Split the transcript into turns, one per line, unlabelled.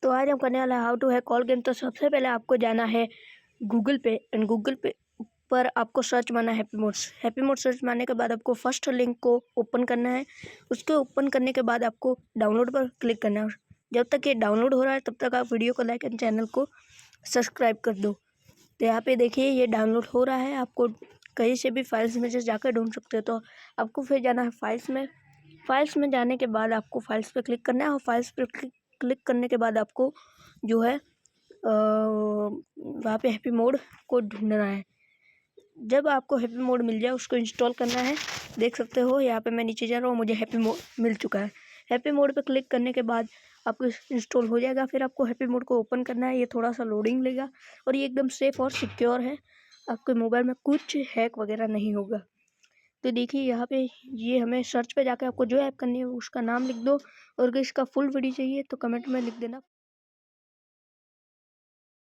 तो आज हम करने वाला है how to hack call game. तो सबसे पहले आपको जाना है गूगल पे एंड गूगल पे पर आपको सर्च मारना है हैप्पी मोड सर्च मारने के बाद आपको फर्स्ट लिंक को ओपन करना है। उसके ओपन करने के बाद आपको डाउनलोड पर क्लिक करना है। जब तक ये डाउनलोड हो रहा है तब तक आप वीडियो को लाइक एंड चैनल को सब्सक्राइब कर दो। तो यहाँ पे देखिए ये डाउनलोड हो रहा है। आपको कहीं से भी फाइल्स में से जाकर ढूंढ सकते हो। तो आपको फिर जाना है फाइल्स में जाने के बाद आपको फाइल्स पे क्लिक करना है और फाइल्स पे क्लिक करने के बाद आपको जो है वहाँ पे हैप्पी मोड को ढूंढना है। जब आपको हैप्पी मोड मिल जाए उसको इंस्टॉल करना है। देख सकते हो यहाँ पे मैं नीचे जा रहा हूँ, मुझे हैप्पी मोड मिल चुका है। हैप्पी मोड पे क्लिक करने के बाद आपको इंस्टॉल हो जाएगा। फिर आपको हैप्पी मोड को ओपन करना है। ये थोड़ा सा लोडिंग लेगा और ये एकदम सेफ और सिक्योर है। आपके मोबाइल में कुछ हैक वगैरह नहीं होगा। तो देखिए यहाँ पे ये हमें सर्च पे जाकर आपको जो ऐप करनी है उसका नाम लिख दो और अगर इसका फुल वीडियो चाहिए तो कमेंट में लिख देना।